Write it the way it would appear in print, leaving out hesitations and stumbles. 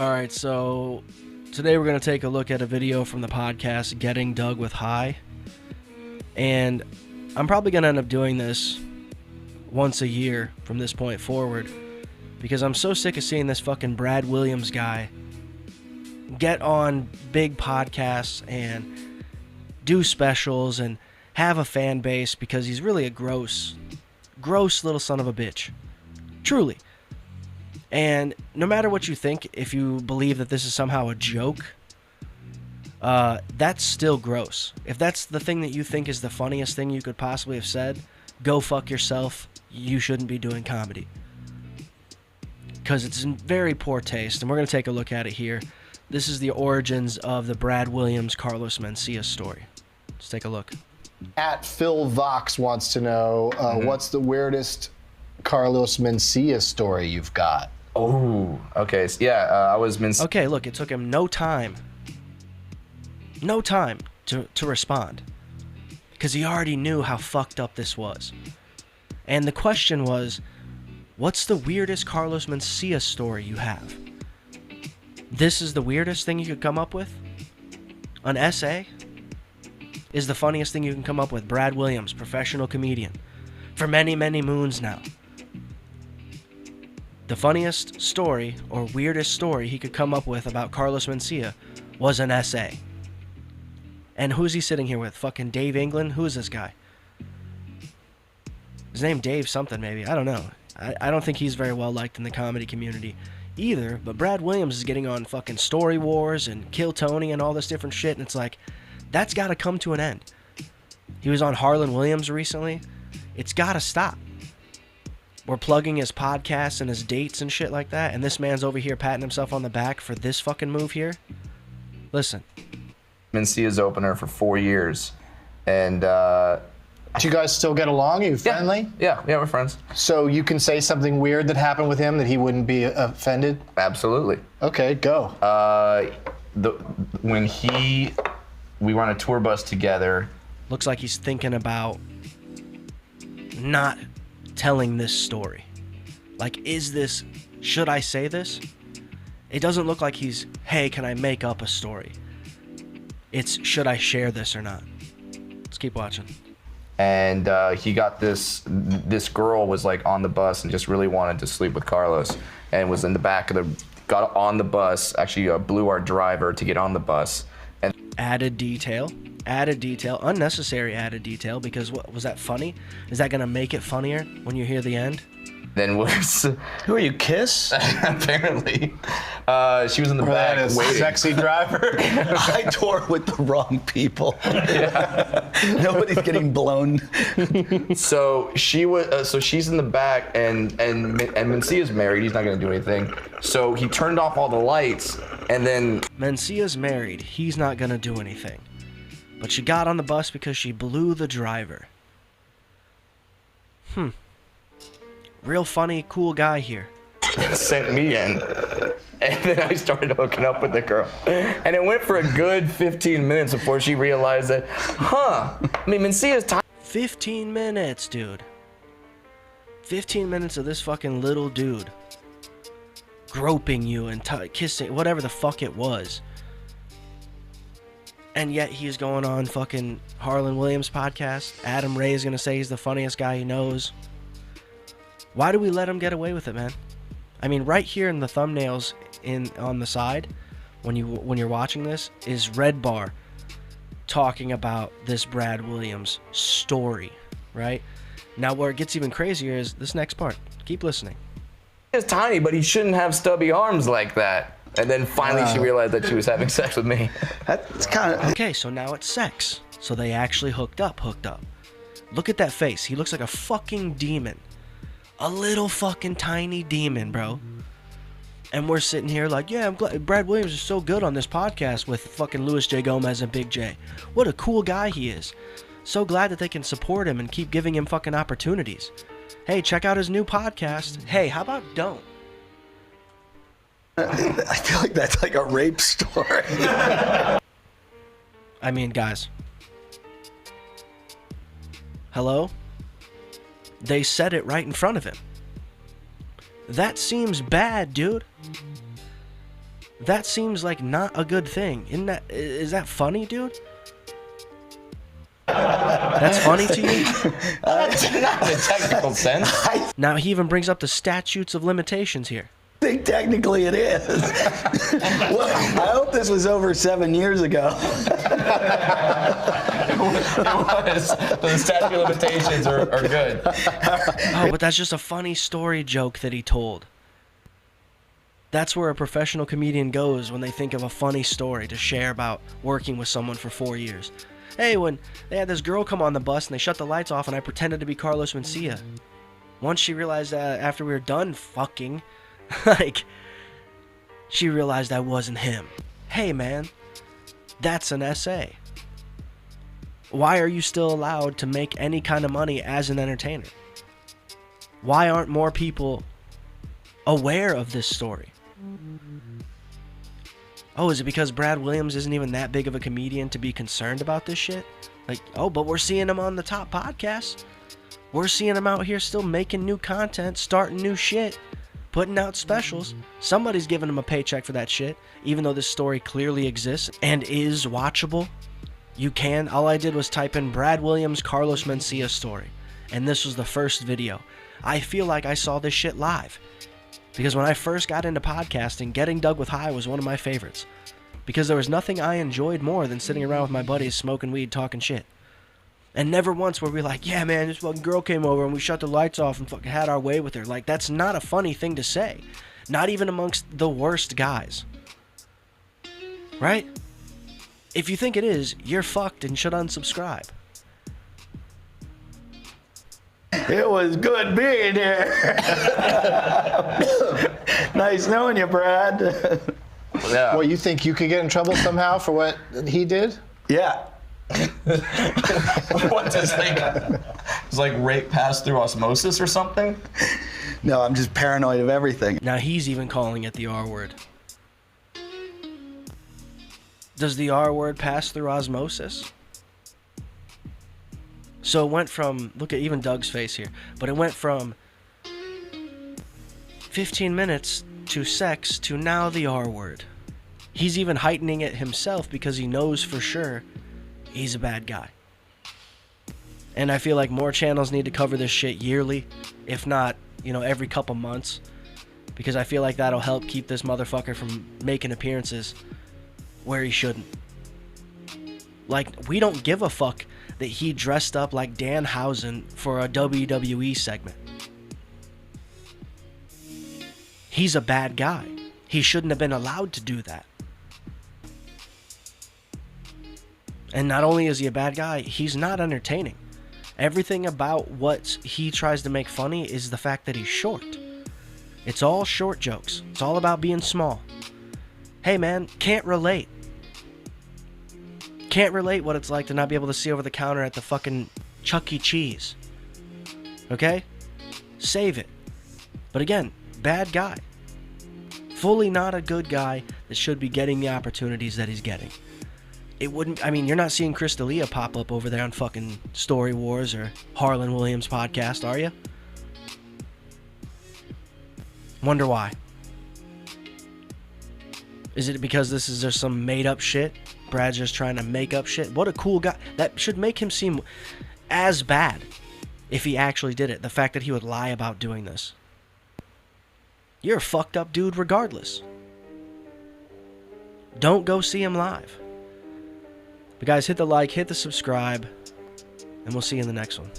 All right, so today we're going to take a look at a video from the podcast Getting Dug with High. And I'm probably going to end up doing this once a year from this point forward because I'm so sick of seeing this fucking Brad Williams guy get on big podcasts and do specials and have a fan base because he's really a gross little son of a bitch. Truly. And no matter what you think, if you believe that this is somehow a joke, that's still gross. If that's the thing that you think is the funniest thing you could possibly have said, go fuck yourself. You shouldn't be doing comedy. Because it's in very poor taste, and we're going to take a look at it here. This is the origins of the Brad Williams, Carlos Mencia story. Let's take a look. At Phil Vox wants to know, what's the weirdest Carlos Mencia story you've got? Oh, okay. So, yeah, I was Mencia. Okay, look, it took him no time to respond. Because he already knew how fucked up this was. And the question was, what's the weirdest Carlos Mencia story you have? This is the weirdest thing you could come up with? An essay is the funniest thing you can come up with. Brad Williams, professional comedian, for many, many moons now. The funniest story or weirdest story he could come up with about Carlos Mencia was an essay. And who's he sitting here with? Fucking Dave England? Who is this guy? His name Dave something maybe. I don't know. I don't think he's very well liked in the comedy community either. But Brad Williams is getting on fucking Story Wars and Kill Tony and all this different shit. And it's like, that's got to come to an end. He was on Harlan Williams recently. It's got to stop. We're plugging his podcasts and his dates and shit like that, and this man's over here patting himself on the back for this fucking move here. Listen. Mencia's opener for 4 years. And Do you guys still get along? Are you friendly? Yeah, we're friends. So you can say something weird that happened with him that he wouldn't be offended? Absolutely. Okay, go. When we were on a tour bus together. Looks like he's thinking about not telling this story. Like, should I say this? It doesn't look like he's, hey, can I make up a story? It's, should I share this or not? Let's keep watching. And he got this girl was like on the bus and just really wanted to sleep with Carlos, and was in the back of got on the bus, actually blew our driver to get on the bus. And added detail, unnecessary added detail, because what was that funny? Is that gonna make it funnier when you hear the end? Then was Who are you, Kiss? apparently she was in the That back is waiting. sexy driver. I tour with the wrong people. Nobody's getting blown. So she was. So she's in the back, and Mencia's married. He's not gonna do anything. So he turned off all the lights, and then Mencia's married. He's not gonna do anything. But she got on the bus because she blew the driver. Real funny, cool guy here. sent me in. And then I started hooking up with the girl. And it went for a good 15 minutes before she realized that, I mean, Mencia's time. 15 minutes, dude. 15 minutes of this fucking little dude groping you and kissing, whatever the fuck it was. And yet he's going on fucking Harlan Williams' podcast. Adam Ray is going to say he's the funniest guy he knows. Why do we let him get away with it, man? I mean, right here in the thumbnails on the side, when you're watching this, is Red Bar talking about this Brad Williams story, right? Now, where it gets even crazier is this next part. Keep listening. He's tiny, but he shouldn't have stubby arms like that. And then finally she realized that she was having sex with me. That's kind of... Okay, so now it's sex. So they actually hooked up. Look at that face. He looks like a fucking demon. A little fucking tiny demon, bro. And we're sitting here like, yeah, I'm glad Brad Williams is so good on this podcast with fucking Louis J. Gomez and Big J. What a cool guy he is. So glad that they can support him and keep giving him fucking opportunities. Hey, check out his new podcast. Hey, how about don't? I feel like that's like a rape story. I mean, guys. Hello? They said it right in front of him. That seems bad, dude. That seems like not a good thing. Is that funny, dude? That's funny to you? Not in a technical sense. Now he even brings up the statutes of limitations here. I think technically it is. Well, I hope this was over 7 years ago. It was. The statute of limitations are good. Oh, but that's just a funny story joke that he told. That's where a professional comedian goes when they think of a funny story to share about working with someone for 4 years. Hey, when they had this girl come on the bus and they shut the lights off and I pretended to be Carlos Mencia. Once she realized that after we were done fucking, like, she realized that wasn't him. Hey, man, that's an essay. Why are you still allowed to make any kind of money as an entertainer? Why aren't more people aware of this story? Oh, is it because Brad Williams isn't even that big of a comedian to be concerned about this shit? Like, oh, but we're seeing him on the top podcasts. We're seeing him out here still making new content, starting new shit, putting out specials. Somebody's giving him a paycheck for that shit, even though this story clearly exists and is watchable. You can. All I did was type in Brad Williams, Carlos Mencia story, and this was the first video. I feel like I saw this shit live. Because when I first got into podcasting, Getting Dug with High was one of my favorites. Because there was nothing I enjoyed more than sitting around with my buddies, smoking weed, talking shit. And never once were we like, yeah, man, this fucking girl came over and we shut the lights off and fucking had our way with her. Like, that's not a funny thing to say. Not even amongst the worst guys. Right? If you think it is, you're fucked and should unsubscribe. It was good being here. Nice knowing you, Brad. Yeah. Well, you think you could get in trouble somehow for what he did? Yeah. What does like rape pass through osmosis or something? No, I'm just paranoid of everything. Now he's even calling it the R word. Does the R word pass through osmosis? So it went from, look at even Doug's face here, but it went from 15 minutes to sex to now the R word. He's even heightening it himself because he knows for sure he's a bad guy. And I feel like more channels need to cover this shit yearly, if not, every couple months, because I feel like that'll help keep this motherfucker from making appearances where he shouldn't. Like, we don't give a fuck that he dressed up like Danhausen for a WWE segment. He's a bad guy. He shouldn't have been allowed to do that. And not only is he a bad guy, he's not entertaining. Everything about what he tries to make funny is the fact that he's short. It's all short jokes. It's all about being small. Hey man, can't relate. Can't relate what it's like to not be able to see over the counter at the fucking Chuck E. Cheese. Okay? Save it. But again, bad guy. Fully not a good guy that should be getting the opportunities that he's getting. It wouldn't, you're not seeing Chris D'Elia pop up over there on fucking Story Wars or Harlan Williams podcast, are you? Wonder why. Is it because this is just some made up shit? Brad's just trying to make up shit? What a cool guy. That should make him seem as bad if he actually did it. The fact that he would lie about doing this. You're a fucked up dude regardless. Don't go see him live. But guys, hit the like, hit the subscribe, and we'll see you in the next one.